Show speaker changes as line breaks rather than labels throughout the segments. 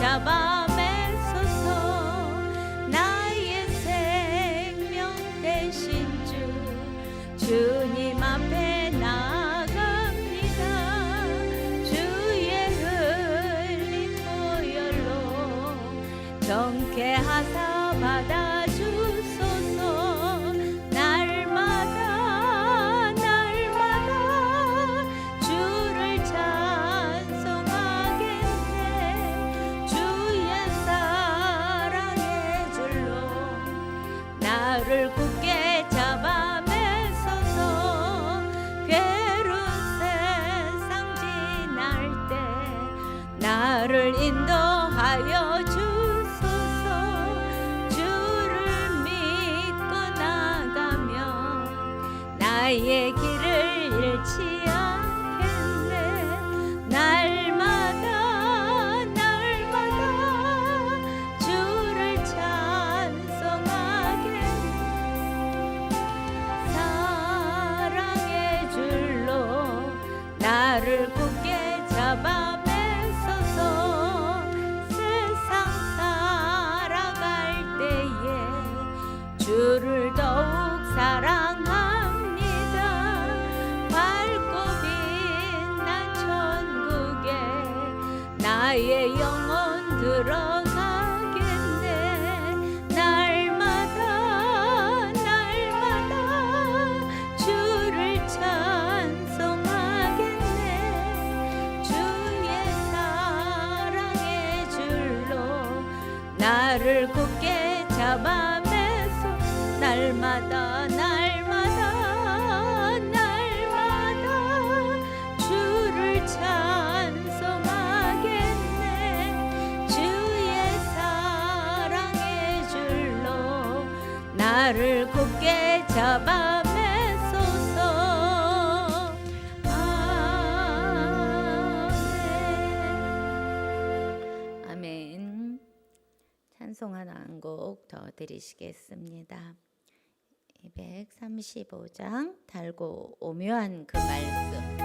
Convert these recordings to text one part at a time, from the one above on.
잡아매소서. 나의 생명 되신 주 주님 앞에 나아갑니다. 주의 흘린 보혈로 정케하사 받아주소서. 날마다 주를 찬송하겠네. 주의 사랑의 줄로 나를 굳게 잡아매소서. 괴로운 세상 지날 때 나를 인도하여 주소서. 주를 믿고 나가면 나의 길을 잃지 않겠네. 날마다 주를 찬송하겠네. 사랑의 줄로 나를 굳게 잡아매소서. 세상 살아갈 때에 주를 더욱 사랑합니다. 밝고 빛난 천국에 나의 영혼 들어가겠네. 날마다 주를 찬송하겠네. 주의 사랑의 줄로 나를 굳게 잡아매소. 날마다 주를 찬송하겠네. 주의 사랑의 줄로 나를 굳게 잡아매소서. 아멘. 찬송 하나 한 곡 더 드리시겠습니다. 235장 달고 오묘한 그 말씀.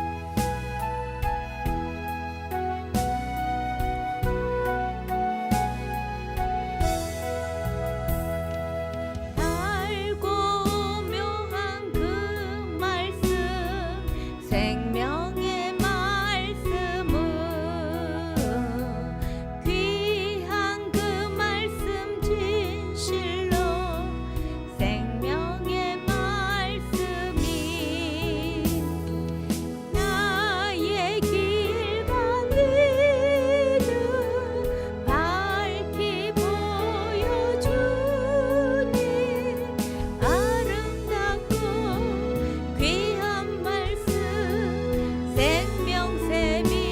생명의 말씀은 귀한 그 말씀 진실로 생명의 말씀이 나의 길과 길을 밝히 보여주니 아름답고 귀한 말씀 생명샘이로다.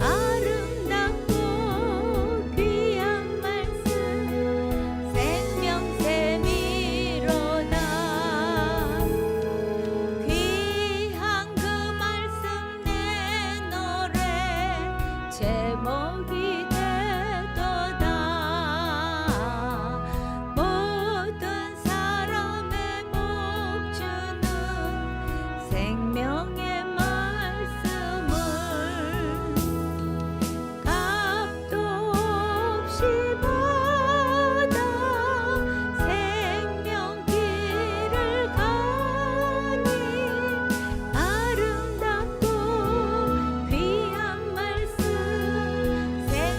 아름답고 귀한 말씀 생명샘이로다. 귀한 그 말씀 내 노래 제목이 되도다. 모든 사람의 목주는 생명의 말씀을 값도 없이 받아 생명길을 가니 아름답고 귀한 말씀 생명샘이로다.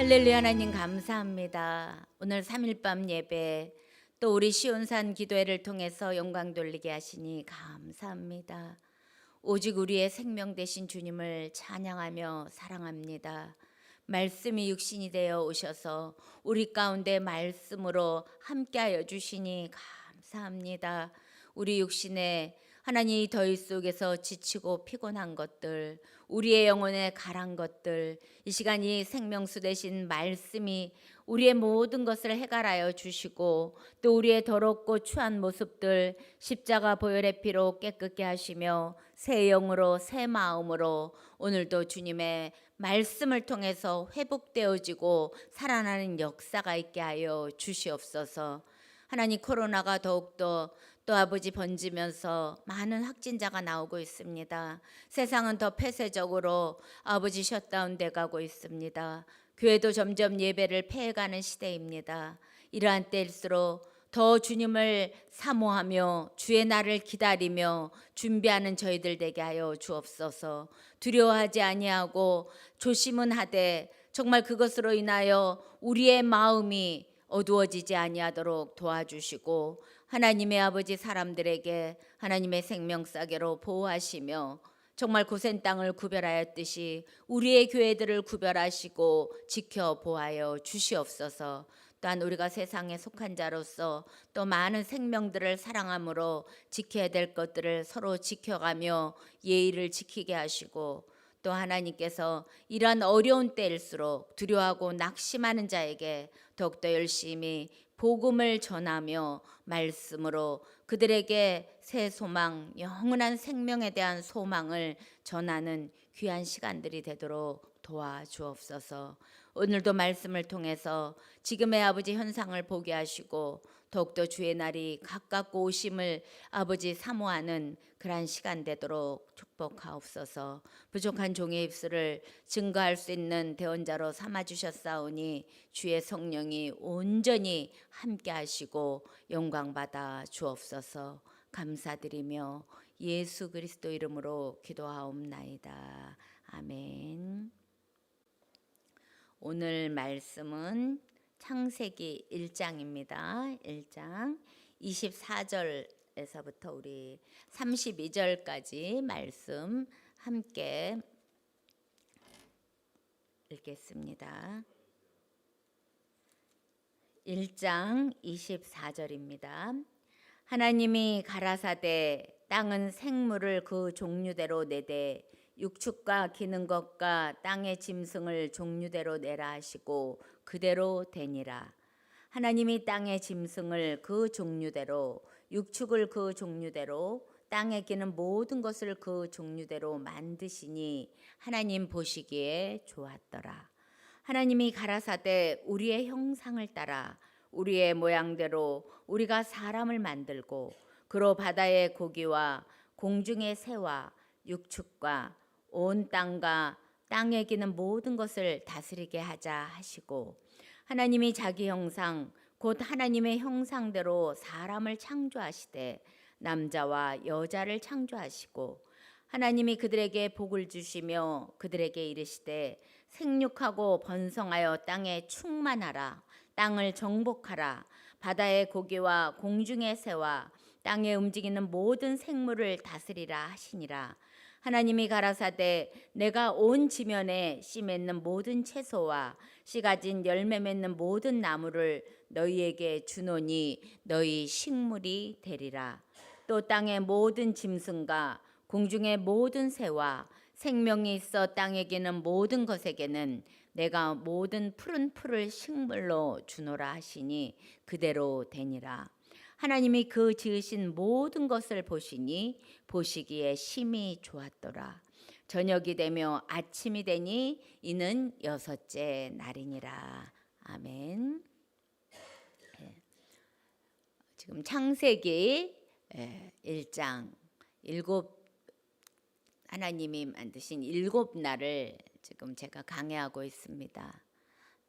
할렐루야. 하나님 감사합니다. 오늘 3일 밤 예배 또 우리 시온산 기도회를 통해서 영광 돌리게 하시니 감사합니다. 오직 우리의 생명 되신 주님을 찬양하며 사랑합니다. 말씀이 육신이 되어 오셔서 우리 가운데 말씀으로 함께하여 주시니 감사합니다. 우리 육신에 하나님 더위 속에서 지치고 피곤한 것들, 우리의 영혼에 가란 것들, 이 시간 이 생명수 되신 말씀이 우리의 모든 것을 해결하여 주시고 또 우리의 더럽고 추한 모습들 십자가 보혈의 피로 깨끗게 하시며 새 영으로 새 마음으로 오늘도 주님의 말씀을 통해서 회복되어지고 살아나는 역사가 있게 하여 주시옵소서. 하나님, 코로나가 더욱더 또 아버지 번지면서 많은 확진자가 나오고 있습니다. 세상은 더 폐쇄적으로 아버지 셧다운 돼 가고 있습니다. 교회도 점점 예배를 폐해가는 시대입니다. 이러한 때일수록 더 주님을 사모하며 주의 날을 기다리며 준비하는 저희들 되게 하여 주옵소서. 두려워하지 아니하고 조심은 하되 정말 그것으로 인하여 우리의 마음이 어두워지지 아니하도록 도와주시고 하나님의 아버지 사람들에게 하나님의 생명사계로 보호하시며 정말 고센 땅을 구별하였듯이 우리의 교회들을 구별하시고 지켜 보하여 주시옵소서. 또한 우리가 세상에 속한 자로서 또 많은 생명들을 사랑함으로 지켜야 될 것들을 서로 지켜가며 예의를 지키게 하시고 또 하나님께서 이러한 어려운 때일수록 두려워하고 낙심하는 자에게 더욱더 열심히 복음을 전하며 말씀으로 그들에게 새 소망, 영원한 생명에 대한 소망을 전하는 귀한 시간들이 되도록 도와주옵소서. 오늘도 말씀을 통해서 지금의 아버지 현상을 보게 하시고 더욱더 주의 날이 가깝고 오심을 아버지 사모하는 그러한 시간 되도록 축복하옵소서. 부족한 종의 입술을 증거할 수 있는 대언자로 삼아주셨사오니 주의 성령이 온전히 함께 하시고 영광받아 주옵소서. 감사드리며 예수 그리스도 이름으로 기도하옵나이다. 아멘. 오늘 말씀은 창세기 1장입니다. 1장 24절에서부터 우리 32절까지 말씀 함께 읽겠습니다. 1장 24절입니다. 하나님이 가라사대 땅은 생물을 그 종류대로 내되 육축과 기는 것과 땅의 짐승을 종류대로 내라 하시고 그대로 되니라. 하나님이 땅의 짐승을 그 종류대로 육축을 그 종류대로 땅에 기는 모든 것을 그 종류대로 만드시니 하나님 보시기에 좋았더라. 하나님이 가라사대 우리의 형상을 따라 우리의 모양대로 우리가 사람을 만들고 그로 바다의 고기와 공중의 새와 육축과 온 땅과 땅에 기는 모든 것을 다스리게 하자 하시고 하나님이 자기 형상 곧 하나님의 형상대로 사람을 창조하시되 남자와 여자를 창조하시고 하나님이 그들에게 복을 주시며 그들에게 이르시되 생육하고 번성하여 땅에 충만하라. 땅을 정복하라. 바다의 고기와 공중의 새와 땅에 움직이는 모든 생물을 다스리라 하시니라. 하나님이 가라사대 내가 온 지면에 씨 맺는 모든 채소와 씨 가진 열매 맺는 모든 나무를 너희에게 주노니 너희 식물이 되리라. 또 땅의 모든 짐승과 공중의 모든 새와 생명이 있어 땅에 기는 모든 것에게는 내가 모든 푸른 풀을 식물로 주노라 하시니 그대로 되니라. 하나님이 그 지으신 모든 것을 보시니 보시기에 심히 좋았더라. 저녁이 되며 아침이 되니 이는 여섯째 날이니라. 아멘. 지금 창세기 1장 하나님이 만드신 7날을 지금 제가 강해하고 있습니다.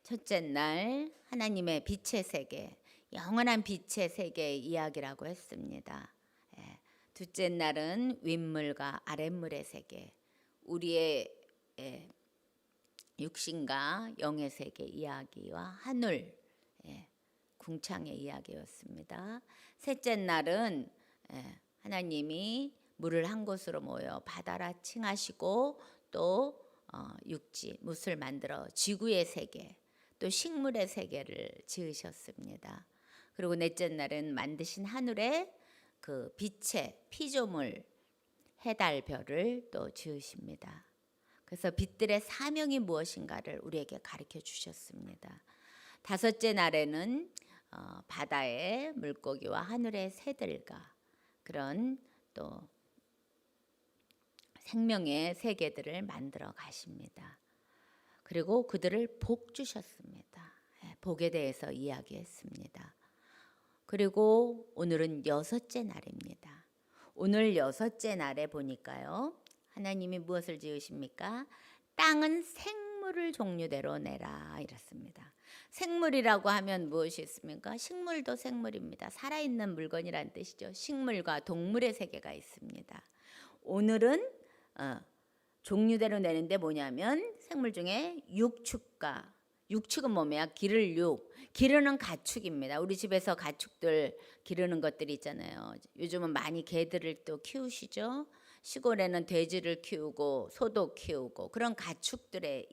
첫째 날 하나님의 빛의 세계, 영원한 빛의 세계 이야기라고 했습니다. 둘째 날은 윗물과 아랫물의 세계, 우리의 육신과 영의 세계 이야기와 하늘, 궁창의 이야기였습니다. 셋째 날은 하나님이 물을 한 곳으로 모여 바다라 칭하시고 또 육지 무술 만들어 지구의 세계 또 식물의 세계를 지으셨습니다. 그리고 넷째 날은 만드신 하늘에 그 빛의 피조물 해달 별을 또 지으십니다. 그래서 빛들의 사명이 무엇인가를 우리에게 가르쳐 주셨습니다. 다섯째 날에는 바다의 물고기와 하늘의 새들과 그런 또 생명의 세계들을 만들어 가십니다. 그리고 그들을 복 주셨습니다. 복에 대해서 이야기했습니다. 그리고 오늘은 여섯째 날입니다. 오늘 여섯째 날에 보니까요. 하나님이 무엇을 지으십니까? 땅은 생물을 종류대로 내라 이랬습니다. 생물이라고 하면 무엇이 있습니까? 식물도 생물입니다. 살아있는 물건이란 뜻이죠. 식물과 동물의 세계가 있습니다. 오늘은 종류대로 내는데 뭐냐면 생물 중에 육축과 육축은 뭐냐? 기르는 가축입니다. 우리 집에서 가축들 기르는 것들이 있잖아요. 요즘은 많이 개들을 또 키우시죠. 시골에는 돼지를 키우고 소도 키우고 그런 가축들의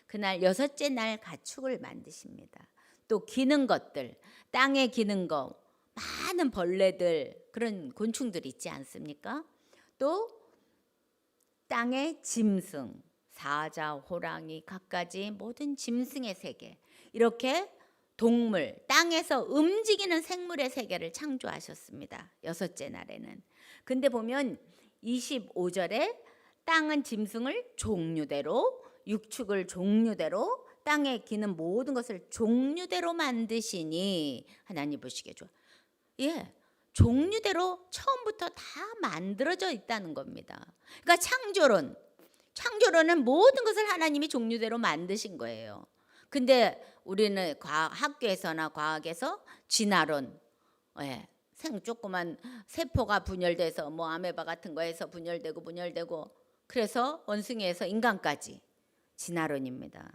그날 여섯째 날 가축을 만드십니다. 또 기는 것들, 땅에 기는 거 많은 벌레들 그런 곤충들 있지 않습니까? 또 땅의 짐승, 사자, 호랑이, 갖가지 모든 짐승의 세계 이렇게 동물, 땅에서 움직이는 생물의 세계를 창조하셨습니다. 여섯째 날에는. 근데 보면 25절에 땅은 짐승을 종류대로 육축을 종류대로 땅에 기는 모든 것을 종류대로 만드시니 하나님 보시기에 좋아. 종류대로 처음부터 다 만들어져 있다는 겁니다. 그러니까 창조론은 모든 것을 하나님이 종류대로 만드신 거예요. 근데 우리는 학교에서나 과학에서 진화론, 조그만 세포가 분열돼서 뭐 아메바 같은 거에서 분열되고 그래서 원숭이에서 인간까지 진화론입니다.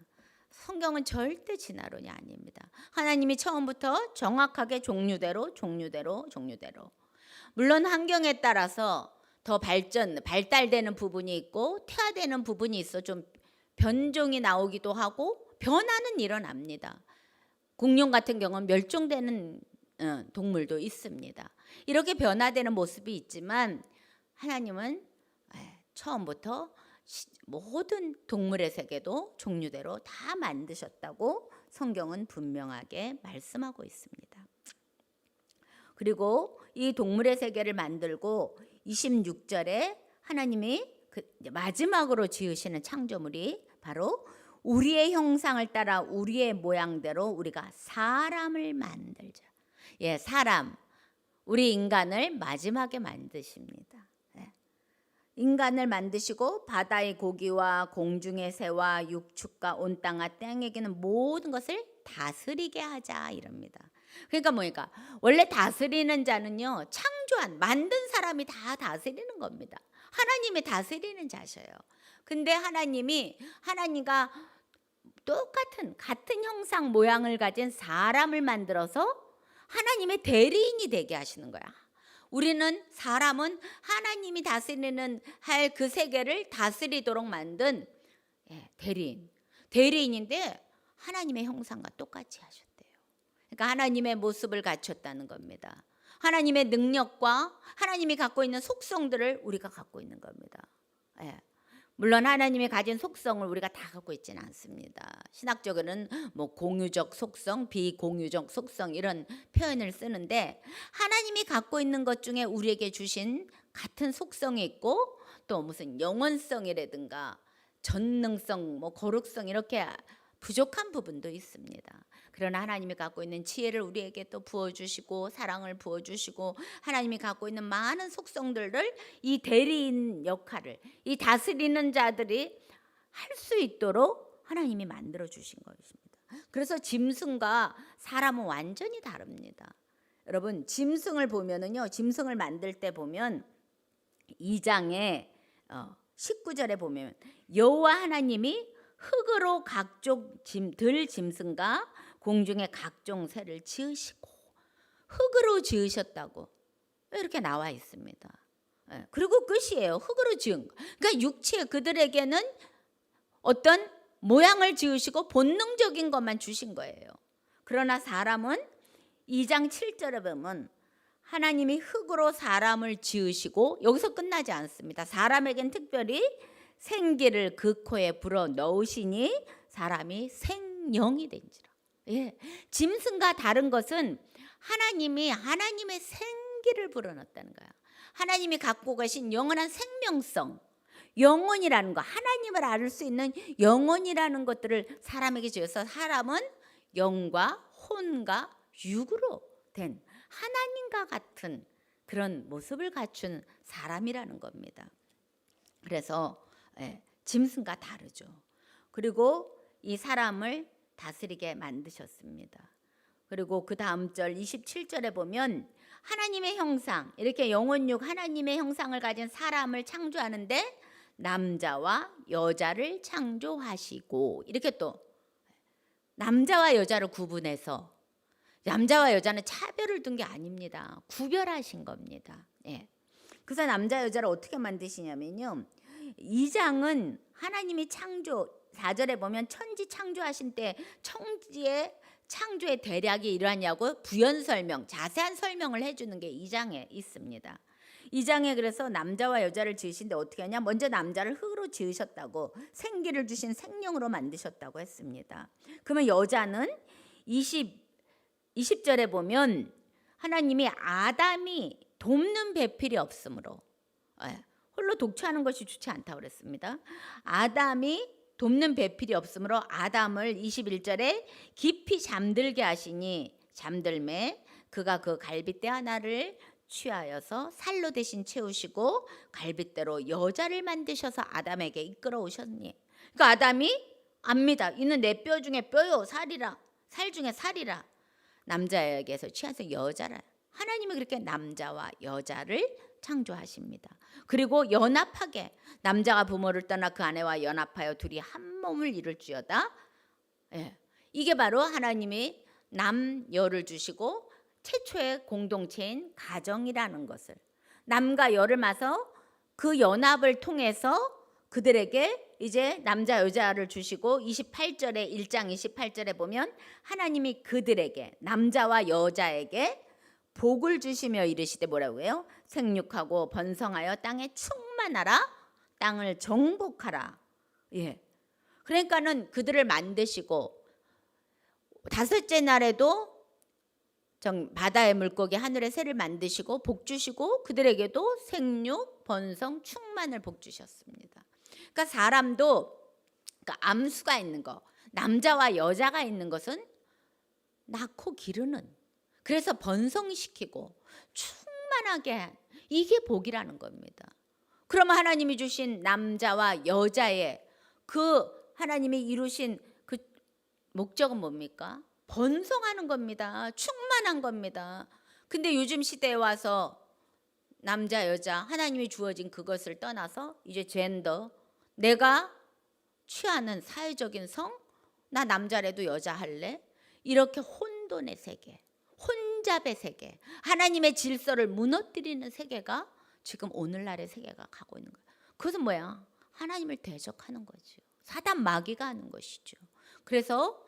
성경은 절대 진화론이 아닙니다. 하나님이 처음부터 정확하게 종류대로 물론 환경에 따라서 더 발달되는 부분이 있고 퇴화되는 부분이 있어 좀 변종이 나오기도 하고 변화는 일어납니다. 공룡 같은 경우는 멸종되는 동물도 있습니다. 이렇게 변화되는 모습이 있지만 하나님은 처음부터 모든 동물의 세계도 종류대로 다 만드셨다고 성경은 분명하게 말씀하고 있습니다. 그리고 이 동물의 세계를 만들고 26절에 하나님이 마지막으로 지으시는 창조물이 바로 우리의 형상을 따라 우리의 모양대로 우리가 사람을 만들자. 사람, 우리 인간을 마지막에 만드십니다. 인간을 만드시고 바다의 고기와 공중의 새와 육축과 온 땅과 땅에 기는 모든 것을 다스리게 하자 이럽니다. 그러니까 뭐니까 원래 다스리는 자는요 만든 사람이 다 다스리는 겁니다. 하나님이 다스리는 자셔요. 근데 하나님과 같은 형상 모양을 가진 사람을 만들어서 하나님의 대리인이 되게 하시는 거야. 사람은 하나님이 다스리는 할 그 세계를 다스리도록 만든 대리인인데 하나님의 형상과 똑같이 하셨대요. 그러니까 하나님의 모습을 갖췄다는 겁니다. 하나님의 능력과 하나님이 갖고 있는 속성들을 우리가 갖고 있는 겁니다. 물론 하나님이 가진 속성을 우리가 다 갖고 있지는 않습니다. 신학적으로는 뭐 공유적 속성, 비공유적 속성 이런 표현을 쓰는데 하나님이 갖고 있는 것 중에 우리에게 주신 같은 속성이 있고 또 무슨 영원성이라든가 전능성, 거룩성 이렇게 부족한 부분도 있습니다. 그러나 하나님이 갖고 있는 지혜를 우리에게 또 부어주시고 사랑을 부어주시고 하나님이 갖고 있는 많은 속성들을 이 대리인 역할을 이 다스리는 자들이 할 수 있도록 하나님이 만들어 주신 것입니다. 그래서 짐승과 사람은 완전히 다릅니다. 여러분 짐승을 보면은요, 짐승을 만들 때 보면 2장에 19절에 보면 여호와 하나님이 흙으로 각종 들 짐승과 공중의 각종 새를 지으시고 흙으로 지으셨다고 이렇게 나와 있습니다. 그리고 끝이에요. 흙으로 지은 거. 그러니까 육체 그들에게는 어떤 모양을 지으시고 본능적인 것만 주신 거예요. 그러나 사람은 2장 7절에 보면 하나님이 흙으로 사람을 지으시고 여기서 끝나지 않습니다. 사람에겐 특별히 생기를 그 코에 불어 넣으시니 사람이 생명이 된지라. 예, 짐승과 다른 것은 하나님이 하나님의 생기를 불어넣었다는 거야. 하나님이 갖고 가신 영원한 생명성, 영혼이라는 거, 하나님을 알 수 있는 영혼이라는 것들을 사람에게 주어서 사람은 영과 혼과 육으로 된 하나님과 같은 그런 모습을 갖춘 사람이라는 겁니다. 그래서 짐승과 다르죠. 그리고 이 사람을 다스리게 만드셨습니다. 그리고 그 다음 절 27절에 보면 하나님의 형상, 이렇게 영혼육 하나님의 형상을 가진 사람을 창조하는데 남자와 여자를 창조하시고, 이렇게 또 남자와 여자를 구분해서, 남자와 여자는 차별을 둔 게 아닙니다. 구별하신 겁니다. 예. 그래서 남자 여자를 어떻게 만드시냐면요, 2장은 하나님이 창조, 4절에 보면 천지 창조하신 때 천지의 창조의 대략이 이러하냐고 부연 설명, 자세한 설명을 해주는 게 2장에 있습니다. 2장에 그래서 남자와 여자를 지으신데 어떻게 하냐, 먼저 남자를 흙으로 지으셨다고, 생기를 주신 생명으로 만드셨다고 했습니다. 그러면 여자는 20절에 보면 하나님이 아담이 돕는 배필이 없으므로, 홀로 독처하는 것이 좋지 않다고 그랬습니다. 아담이 돕는 배필이 없으므로 아담을 21절에 깊이 잠들게 하시니 잠들매 그가 그 갈빗대 하나를 취하여서 살로 대신 채우시고 갈빗대로 여자를 만드셔서 아담에게 이끌어 오셨니. 그러니까 아담이 압니다. 이는 내 뼈 중에 뼈요, 살이라, 살 중에 살이라. 남자에게서 취해서 여자라. 하나님이 그렇게 남자와 여자를 창조하십니다. 그리고 연합하게, 남자가 부모를 떠나 그 아내와 연합하여 둘이 한 몸을 이룰지어다. 이게 바로 하나님이 남여를 주시고 최초의 공동체인 가정이라는 것을, 남과 여를 마서 그 연합을 통해서 그들에게 이제 남자 여자를 주시고 28절에 1장 28절에 보면 하나님이 그들에게, 남자와 여자에게 복을 주시며 이르시되 뭐라고 해요? 생육하고 번성하여 땅에 충만하라, 땅을 정복하라. 예. 그러니까는 그들을 만드시고 다섯째 날에도 바다의 물고기, 하늘의 새를 만드시고 복 주시고 그들에게도 생육, 번성, 충만을 복 주셨습니다. 그러니까 사람도, 그러니까 암수가 있는 거, 남자와 여자가 있는 것은 낳고 기르는, 그래서 번성시키고 충만하게 한, 이게 복이라는 겁니다. 그러면 하나님이 주신 남자와 여자의 그 하나님이 이루신 그 목적은 뭡니까? 번성하는 겁니다. 충만한 겁니다. 근데 요즘 시대에 와서 남자 여자 하나님이 주어진 그것을 떠나서 이제 젠더, 내가 취하는 사회적인 성, 나 남자래도 여자 할래, 이렇게 혼돈의 세계, 혼잡의 세계, 하나님의 질서를 무너뜨리는 세계가 지금 오늘날의 세계가 가고 있는 거예요. 그것은 뭐야? 하나님을 대적하는 거죠. 사단 마귀가 하는 것이죠. 그래서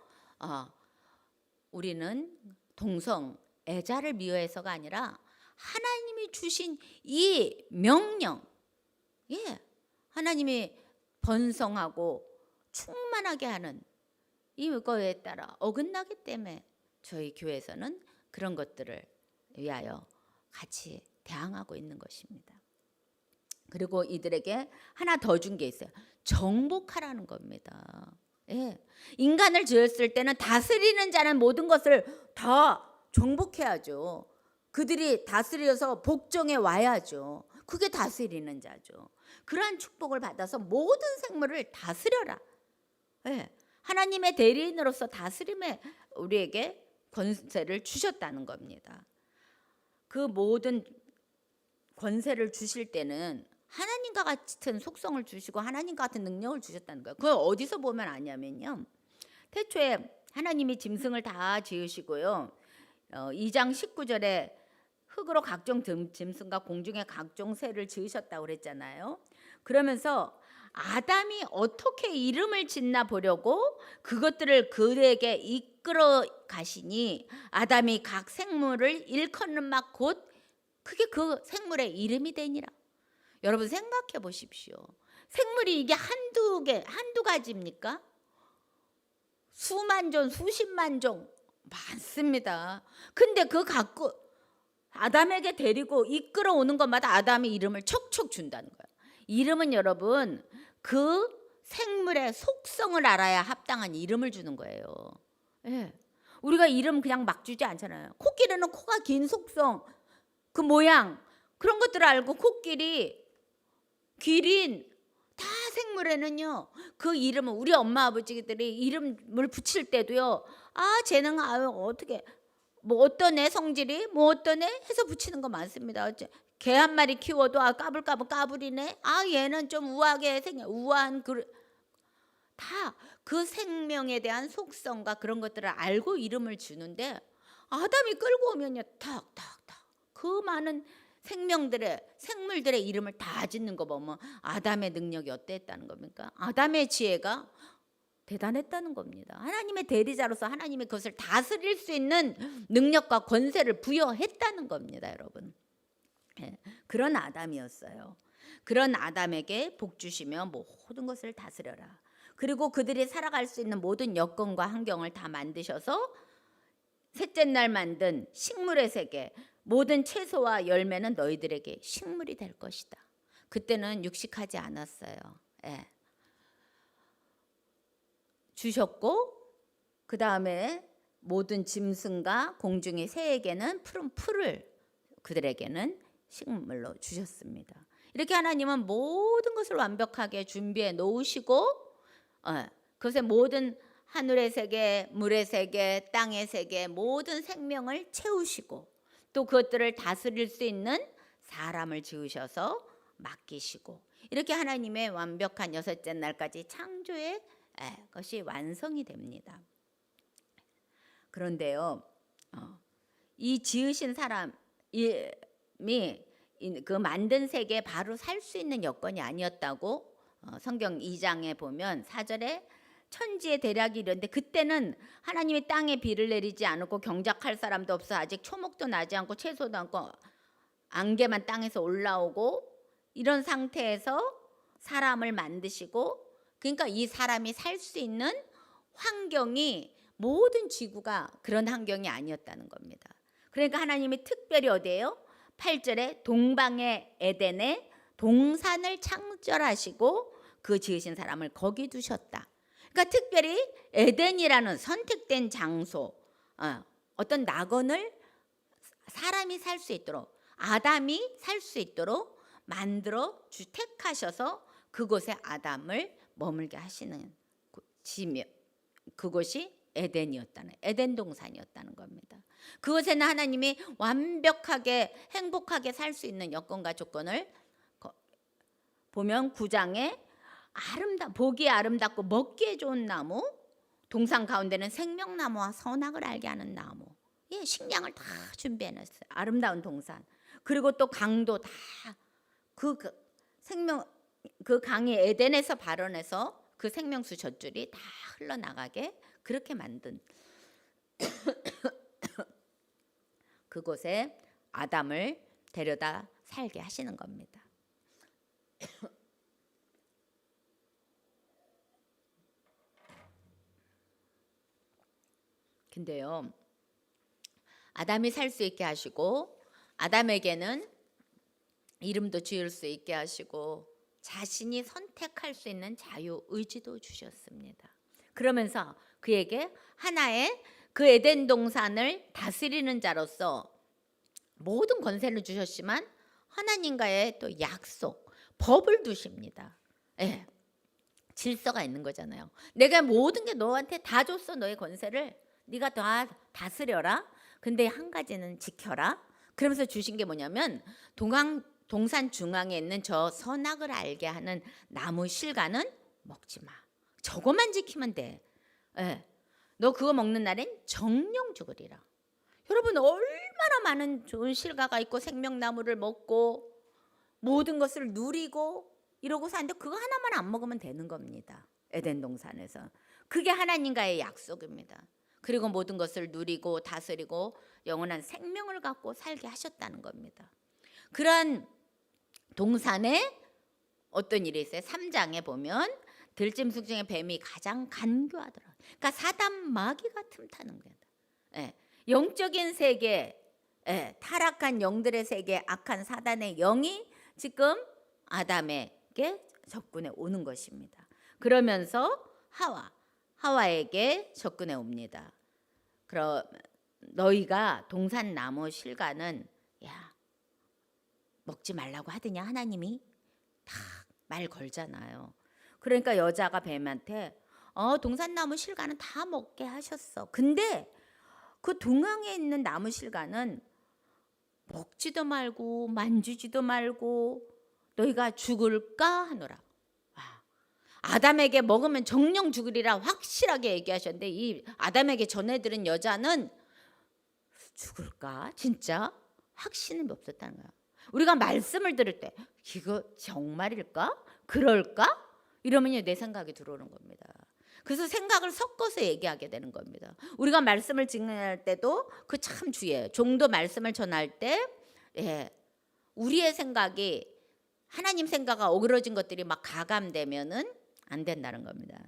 우리는 동성 애자를 미워해서가 아니라 하나님이 주신 이 명령, 하나님이 번성하고 충만하게 하는 이거에 따라 어긋나기 때문에 저희 교회에서는 그런 것들을 위하여 같이 대항하고 있는 것입니다. 그리고 이들에게 하나 더 준 게 있어요. 정복하라는 겁니다. 인간을 지었을 때는 다스리는 자는 모든 것을 다 정복해야죠. 그들이 다스려서 복종해 와야죠. 그게 다스리는 자죠. 그러한 축복을 받아서 모든 생물을 다스려라. 하나님의 대리인으로서 다스림에 우리에게 권세를 주셨다는 겁니다. 그 모든 권세를 주실 때는 하나님과 같은 속성을 주시고 하나님과 같은 능력을 주셨다는 거예요. 그걸 어디서 보면 아냐면요. 태초에 하나님이 짐승을 다 지으시고요. 2장 19절에 흙으로 각종 짐승과 공중의 각종 새를 지으셨다고 그랬잖아요. 그러면서 아담이 어떻게 이름을 짓나 보려고 그것들을 그에게 이끌어 가시니 아담이 각 생물을 일컫는 막 곧 그게 그 생물의 이름이 되니라. 여러분 생각해 보십시오. 생물이 이게 한두 가지입니까? 수만 종, 수십만 종 많습니다. 근데 그 갖고 아담에게 데리고 이끌어오는 것마다 아담이 이름을 척척 준다는 거예요. 이름은 여러분 그 생물의 속성을 알아야 합당한 이름을 주는 거예요. 예. 우리가 이름 그냥 막 주지 않잖아요. 코끼리는 코가 긴 속성, 그 모양 그런 것들을 알고 코끼리, 기린 다 생물에는요 그 이름은 우리 엄마 아버지들이 이름을 붙일 때도요 쟤는 어떻게 뭐 어떤 애 성질이 뭐 어떤 애 해서 붙이는 거 많습니다. 개 한 마리 키워도 까불까불 까불이네. 얘는 좀 우아하게 우아한 다 그 생명에 대한 속성과 그런 것들을 알고 이름을 주는데 아담이 끌고 오면요 탁탁탁 그 많은 생물들의 이름을 다 짓는 거 보면 아담의 능력이 어땠다는 겁니까? 아담의 지혜가 대단했다는 겁니다. 하나님의 대리자로서 하나님의 그것을 다스릴 수 있는 능력과 권세를 부여했다는 겁니다, 여러분. 그런 아담이었어요. 그런 아담에게 복 주시며 모든 것을 다스려라. 그리고 그들이 살아갈 수 있는 모든 여건과 환경을 다 만드셔서 셋째 날 만든 식물의 세계 모든 채소와 열매는 너희들에게 식물이 될 것이다. 그때는 육식하지 않았어요. 주셨고 그 다음에 모든 짐승과 공중의 새에게는 푸른 풀을 그들에게는 식물로 주셨습니다. 이렇게 하나님은 모든 것을 완벽하게 준비해 놓으시고 그것의 모든 하늘의 세계, 물의 세계, 땅의 세계 모든 생명을 채우시고 또 그것들을 다스릴 수 있는 사람을 지으셔서 맡기시고 이렇게 하나님의 완벽한 여섯째 날까지 창조의 것이 완성이 됩니다. 그런데요, 이 지으신 사람이 그 만든 세계에 바로 살 수 있는 여건이 아니었다고 성경 2장에 보면 4절에 천지의 대략이 이런데 그때는 하나님이 땅에 비를 내리지 않고 경작할 사람도 없어 아직 초목도 나지 않고 채소도 않고 안개만 땅에서 올라오고 이런 상태에서 사람을 만드시고 그러니까 이 사람이 살 수 있는 환경이 모든 지구가 그런 환경이 아니었다는 겁니다. 그러니까 하나님이 특별히 어디예요? 8절에 동방의 에덴에 동산을 창설하시고 그 지으신 사람을 거기 두셨다. 그러니까 특별히 에덴이라는 선택된 장소, 어떤 낙원을 사람이 살 수 있도록 아담이 살 수 있도록 만들어 택하셔서 그곳에 아담을 머물게 하시는 지며 그곳이 에덴이었다는 에덴 동산이었다는 겁니다. 그곳에는 하나님이 완벽하게 행복하게 살 수 있는 여건과 조건을 보면 9장에 보기에 아름답고 먹기에 좋은 나무, 동산 가운데는 생명나무와 선악을 알게 하는 나무, 식량을 다 준비해놨어요. 아름다운 동산. 그리고 또 강도 다 그 강이 에덴에서 발원해서 그 생명수 젖줄이 다 흘러나가게 그렇게 만든 그곳에 아담을 데려다 살게 하시는 겁니다. 근데요, 아담이 살 수 있게 하시고 아담에게는 이름도 지을 수 있게 하시고 자신이 선택할 수 있는 자유 의지도 주셨습니다. 그러면서 그에게 하나의 그 에덴 동산을 다스리는 자로서 모든 권세를 주셨지만 하나님과의 또 약속, 법을 두십니다. 질서가 있는 거잖아요. 내가 모든 게 너한테 다 줬어. 너의 권세를 네가 다 다스려라. 근데 한 가지는 지켜라. 그러면서 주신 게 뭐냐면 동산 중앙에 있는 저 선악을 알게 하는 나무 실과는 먹지 마. 저거만 지키면 돼. 예. 너 그거 먹는 날엔 정령 죽으리라. 여러분 얼마나 많은 좋은 실과가 있고 생명나무를 먹고 모든 것을 누리고 이러고 사는데 그거 하나만 안 먹으면 되는 겁니다. 에덴 동산에서. 그게 하나님과의 약속입니다. 그리고 모든 것을 누리고 다스리고 영원한 생명을 갖고 살게 하셨다는 겁니다. 그러한 동산에 어떤 일이 있어요? 3장에 보면 들짐승 중에 뱀이 가장 간교하더라. 그러니까 사단 마귀가 틈타는 거예요. 예. 영적인 세계, 예. 타락한 영들의 세계, 악한 사단의 영이 지금 아담에게 접근해 오는 것입니다. 그러면서 하와에게 접근해 옵니다. 그럼 너희가 동산 나무 실과는 야 먹지 말라고 하더냐 하나님이 다 말 걸잖아요. 그러니까 여자가 뱀한테 동산 나무 실과는 다 먹게 하셨어. 근데 그 동항에 있는 나무 실과는 먹지도 말고 만지지도 말고 너희가 죽을까 하노라. 아담에게 먹으면 정령 죽으리라 확실하게 얘기하셨는데 이 아담에게 전해들은 여자는 죽을까? 진짜 확신이 없었다는 거야. 우리가 말씀을 들을 때 이거 정말일까? 그럴까? 이러면 내 생각이 들어오는 겁니다. 그래서 생각을 섞어서 얘기하게 되는 겁니다. 우리가 말씀을 증언할 때도 그 참 주의해요. 종도 말씀을 전할 때 우리의 생각이 하나님 생각과 어그러진 것들이 막 가감되면은 안 된다는 겁니다.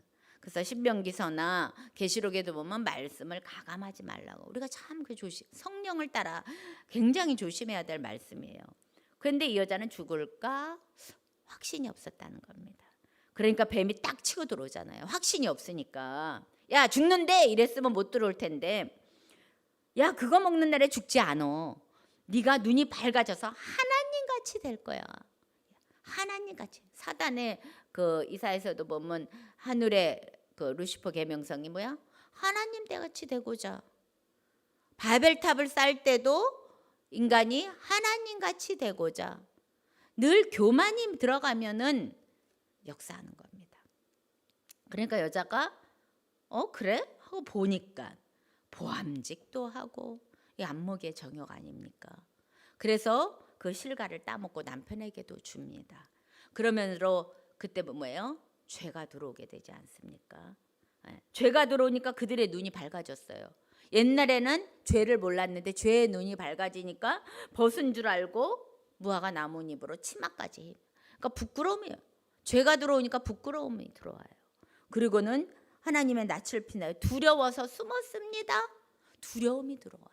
그래서 신명기서나 계시록에도 보면 말씀을 가감하지 말라고. 우리가 참 그 성령을 따라 굉장히 조심해야 될 말씀이에요. 그런데 이 여자는 죽을까 확신이 없었다는 겁니다. 그러니까 뱀이 딱 치고 들어오잖아요. 확신이 없으니까. 야 죽는데 이랬으면 못 들어올 텐데 야 그거 먹는 날에 죽지 않어. 네가 눈이 밝아져서 하나님같이 될 거야. 하나님같이. 사단의 그 이사에서도 보면 하늘의 그 루시퍼 계명성이 뭐야? 하나님 때같이 되고자. 바벨탑을 쌓을 때도 인간이 하나님같이 되고자 늘 교만이 들어가면은 역사하는 겁니다. 그러니까 여자가 그래? 하고 보니까 보암직도 하고 이 안목의 정욕 아닙니까? 그래서 그 실과를 따먹고 남편에게도 줍니다. 그러면서 그때 뭐예요? 죄가 들어오게 되지 않습니까? 죄가 들어오니까 그들의 눈이 밝아졌어요. 옛날에는 죄를 몰랐는데 죄의 눈이 밝아지니까 벗은 줄 알고 무화과 나뭇잎으로 치마까지. 그러니까 부끄러움이에요. 죄가 들어오니까 부끄러움이 들어와요. 그리고는 하나님의 낯을 피나요. 두려워서 숨었습니다. 두려움이 들어와요.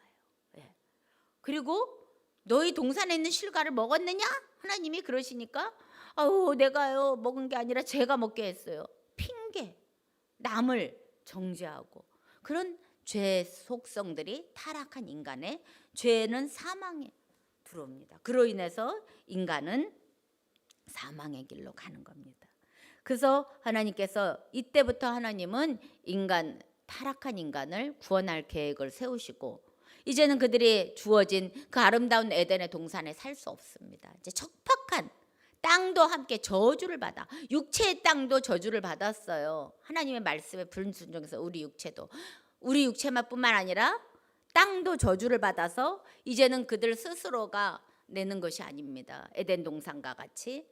그리고 너희 동산에 있는 실과를 먹었느냐? 하나님이 그러시니까 내가요 먹은 게 아니라 제가 먹게 했어요. 핑계, 남을 정죄하고 그런 죄 속성들이 타락한 인간의 죄는 사망에 들어옵니다. 그로 인해서 인간은 사망의 길로 가는 겁니다. 그래서 하나님께서 이때부터 하나님은 타락한 인간을 구원할 계획을 세우시고 이제는 그들이 주어진 그 아름다운 에덴의 동산에 살 수 없습니다. 이제 척박한 땅도 함께 저주를 받아. 육체의 땅도 저주를 받았어요. 하나님의 말씀에 불순종해서 우리 육체만 뿐만 아니라 땅도 저주를 받아서 이제는 그들 스스로가 내는 것이 아닙니다. 에덴 동산과 같이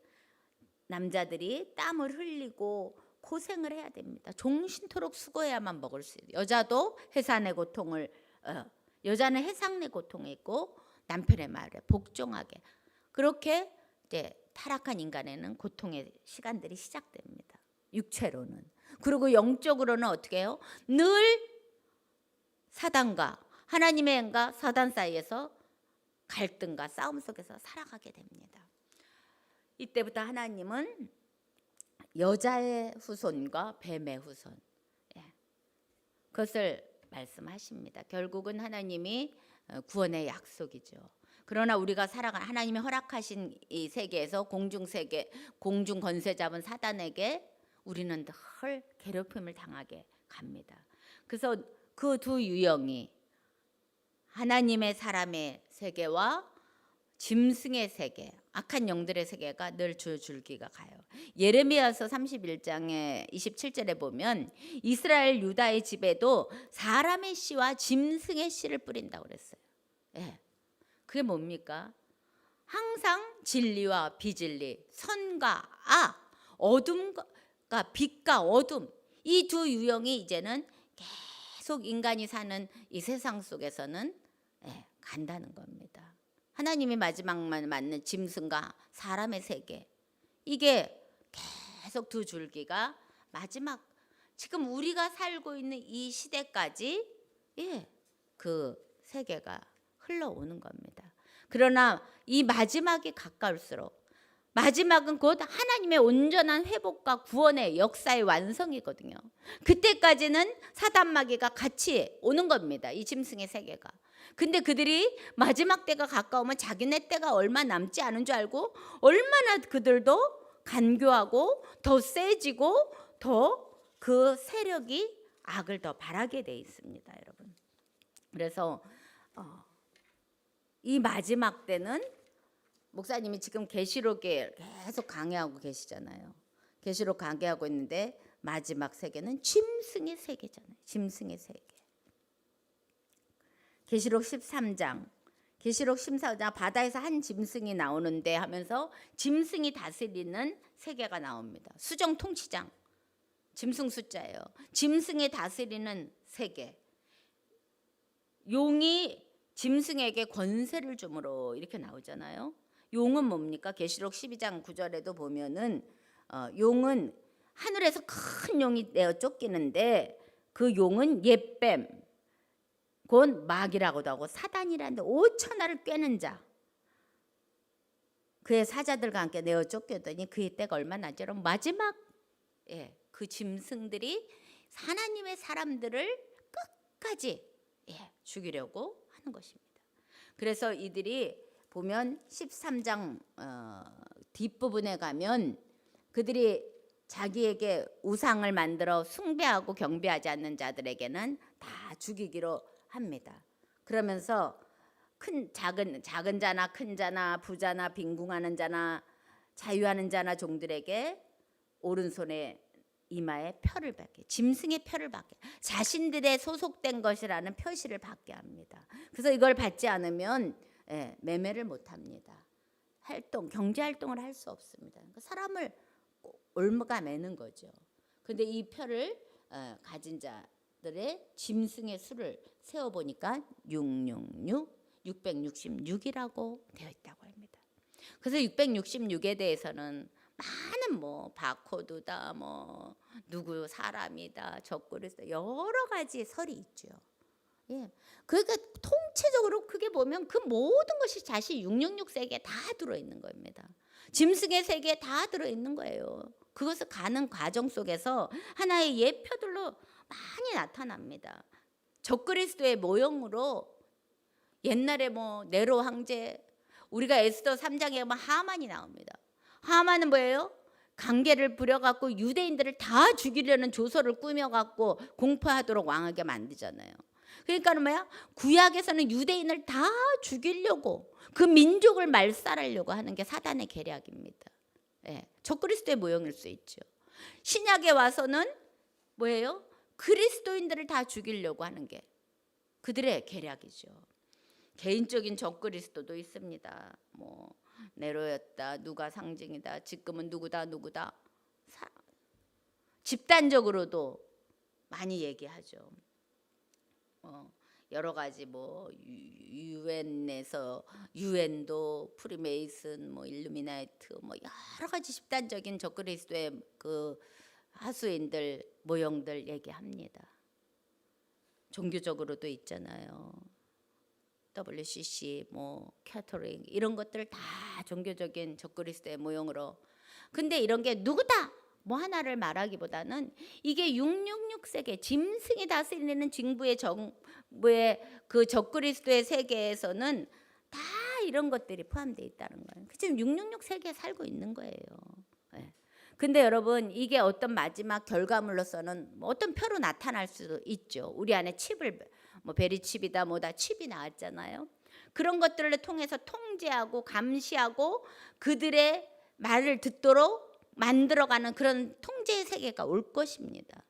남자들이 땀을 흘리고 고생을 해야 됩니다. 종신토록 수고해야만 먹을 수 있어요. 여자는 해상의 고통이 있고 남편의 말에 복종하게 그렇게 이제 타락한 인간에는 고통의 시간들이 시작됩니다. 육체로는. 그리고 영적으로는 어떻게 해요? 늘 사단과 하나님의 영과 사단 사이에서 갈등과 싸움 속에서 살아가게 됩니다. 이때부터 하나님은 여자의 후손과 뱀의 후손 그것을 말씀하십니다. 결국은 하나님이 구원의 약속이죠. 그러나 우리가 살아간 하나님이 허락하신 이 세계에서 공중 권세 잡은 사단에게 우리는 늘 괴롭힘을 당하게 갑니다. 그래서 그 두 유형이 하나님의 사람의 세계와 짐승의 세계, 악한 영들의 세계가 늘 줄기가 가요. 예레미야서 31장에 27절에 보면 이스라엘 유다의 집에도 사람의 씨와 짐승의 씨를 뿌린다고 그랬어요. 예. 그게 뭡니까? 항상 진리와 비진리, 선과 악, 어둠과 빛과 어둠, 이 두 유형이 이제는 계속 인간이 사는 이 세상 속에서는 간다는 겁니다. 하나님이 마지막만 맞는 짐승과 사람의 세계, 이게 계속 두 줄기가 마지막 지금 우리가 살고 있는 이 시대까지 그 세계가 흘러오는 겁니다. 그러나 이 마지막이 가까울수록 마지막은 곧 하나님의 온전한 회복과 구원의 역사의 완성이거든요. 그때까지는 사단 마귀가 같이 오는 겁니다. 이 짐승의 세계가. 근데 그들이 마지막 때가 가까우면 자기네 때가 얼마 남지 않은 줄 알고 얼마나 그들도 간교하고 더 세지고 더 그 세력이 악을 더 바라게 돼 있습니다, 여러분. 그래서 이 마지막 때는 목사님이 지금 계시록에 계속 강해하고 계시잖아요. 계시록 강해하고 있는데 마지막 세계는 짐승의 세계잖아요. 짐승의 세계. 계시록 13장, 계시록 14장 바다에서 한 짐승이 나오는데 하면서 짐승이 다스리는 세계가 나옵니다. 수정 통치장, 짐승 숫자예요. 짐승이 다스리는 세계. 용이 짐승에게 권세를 주므로 이렇게 나오잖아요. 용은 뭡니까? 계시록 12장 9절에도 보면은 용은 하늘에서 큰 용이 내어 쫓기는데 그 용은 옛뱀, 곧 마귀라고도 하고 사단이라는데 5천하를 꿰는 자, 그의 사자들과 함께 내어 쫓겼더니 그의 때가 얼마나 나죠? 마지막 그 짐승들이 하나님의 사람들을 끝까지 죽이려고 하는 것입니다. 그래서 이들이 보면 13장 뒷부분에 가면 그들이 자기에게 우상을 만들어 숭배하고 경배하지 않는 자들에게는 다 죽이기로 합니다. 그러면서 작은 자나 큰 자나 부자나 빈궁하는 자나 자유하는 자나 종들에게 오른손에 이마에 표를 받게, 짐승의 표를 받게, 자신들의 소속된 것이라는 표시를 받게 합니다. 그래서 이걸 받지 않으면 매매를 못합니다. 경제 활동을 할 수 없습니다. 그러니까 사람을 올무가 매는 거죠. 그런데 이 표를 가진 자들의 짐승의 수를 세어보니까 666이라고 되어 있다고 합니다. 그래서 666에 대해서는 많은 바코드다, 누구 사람이다, 적그리스도 여러 가지 설이 있죠. 그러니까 통체적으로 그게 보면 그 모든 것이 자신 666 세계에 다 들어있는 겁니다. 짐승의 세계에 다 들어있는 거예요. 그것을 가는 과정 속에서 하나의 예표들로 많이 나타납니다. 적그리스도의 모형으로 옛날에 네로 황제, 우리가 에스더 3장에 보면 하만이 나옵니다. 하만은 뭐예요? 관계를 부려갖고 유대인들을 다 죽이려는 조서를 꾸며갖고 공포하도록 왕하게 만들잖아요. 그러니까는 뭐야? 구약에서는 유대인을 다 죽이려고 그 민족을 말살하려고 하는 게 사단의 계략입니다. 적그리스도의 모형일 수 있죠. 신약에 와서는 뭐예요? 그리스도인들을 다 죽이려고 하는 게 그들의 계략이죠. 개인적인 적그리스도도 있습니다. 네로였다, 누가 상징이다, 지금은 누구다. 집단적으로도 많이 얘기하죠. 여러 가지 유엔에서 유엔도 프리메이슨, 일루미나이트, 여러 가지 집단적인 적그리스도의 그 하수인들 모형들 얘기합니다. 종교적으로도 있잖아요. WCC, 캐터링 이런 것들 다 종교적인 적그리스도의 모형으로. 근데 이런 게 누구다 하나를 말하기보다는 이게 666세계 짐승이 다스리는 정부의 그 적그리스도의 세계에서는 다 이런 것들이 포함되어 있다는 거예요. 지금 666 세계에 살고 있는 거예요. 근데 여러분 이게 어떤 마지막 결과물로서는 어떤 표로 나타날 수도 있죠. 우리 안에 칩을 베리칩이다 칩이 나왔잖아요. 그런 것들을 통해서 통제하고 감시하고 그들의 말을 듣도록 만들어가는 그런 통제의 세계가 올 것입니다.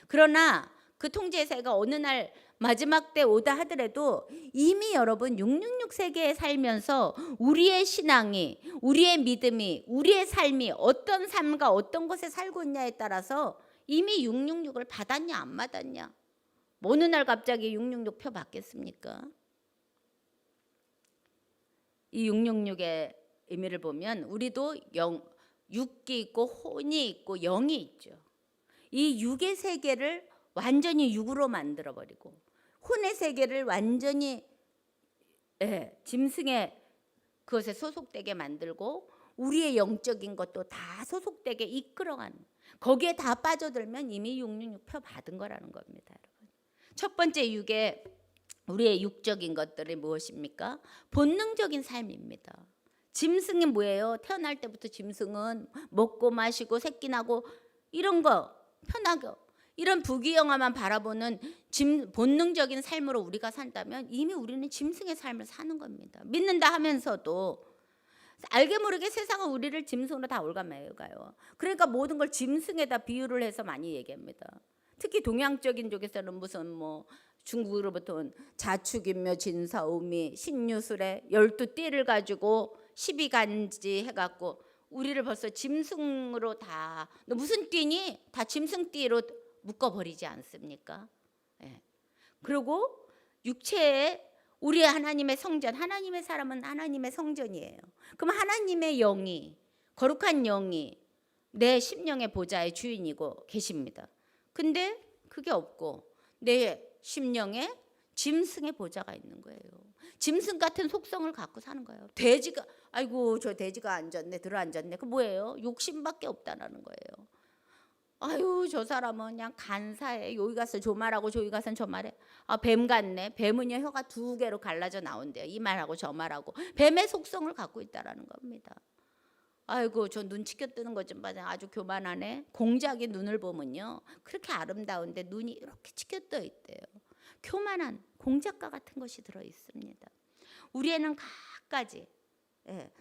그러나 그 통제의 세계가 어느 날 마지막 때 오다 하더라도 이미 여러분 666 세계에 살면서 우리의 신앙이, 우리의 믿음이, 우리의 삶이 어떤 삶과 어떤 곳에 살고 있냐에 따라서 이미 666을 받았냐 안 받았냐. 어느 날 갑자기 666 표 받겠습니까? 이 666의 의미를 보면 우리도 육기 있고 혼이 있고 영이 있죠. 이 육의 세계를 완전히 육으로 만들어버리고 혼의 세계를 완전히 짐승의 그것에 소속되게 만들고 우리의 영적인 것도 다 소속되게 이끌어가는, 거기에 다 빠져들면 이미 666 표 받은 거라는 겁니다. 여러분. 첫 번째 육의 우리의 육적인 것들이 무엇입니까? 본능적인 삶입니다. 짐승이 뭐예요? 태어날 때부터 짐승은 먹고 마시고 새끼 나고 이런 거 편하게 이런 부귀영화만 바라보는 본능적인 삶으로 우리가 산다면 이미 우리는 짐승의 삶을 사는 겁니다. 믿는다 하면서도 알게 모르게 세상은 우리를 짐승으로 다 올가매가요. 그러니까 모든 걸 짐승에다 비유를 해서 많이 얘기합니다. 특히 동양적인 쪽에서는 무슨 중국으로부터 온 자축인묘 진사오미 신유술에 12띠를 가지고 12간지 해갖고 우리를 벌써 짐승으로 다, 너 무슨 띠니? 다 짐승띠로 묶어버리지 않습니까? 예. 그리고 육체에 우리의 하나님의 성전, 하나님의 사람은 하나님의 성전이에요. 그럼 하나님의 영이, 거룩한 영이 내 심령의 보좌의 주인이고 계십니다. 근데 그게 없고 내 심령에 짐승의 보좌가 있는 거예요. 짐승 같은 속성을 갖고 사는 거예요. 돼지가, 아이고 저 돼지가 앉았네, 들어앉았네. 그 뭐예요? 욕심밖에 없다라는 거예요. 아유 저 사람은 그냥 간사해. 여기 가서 저 말하고 저기 가서 저 말해. 뱀 같네. 뱀은요 혀가 2개로 갈라져 나온대요. 이 말하고 저 말하고. 뱀의 속성을 갖고 있다라는 겁니다. 아이고 저 눈 치켜뜨는 것 좀 봐. 아주 교만하네. 공작의 눈을 보면요 그렇게 아름다운데 눈이 이렇게 치켜떠 있대요. 교만한 공작과 같은 것이 들어 있습니다. 우리에는 갖가지,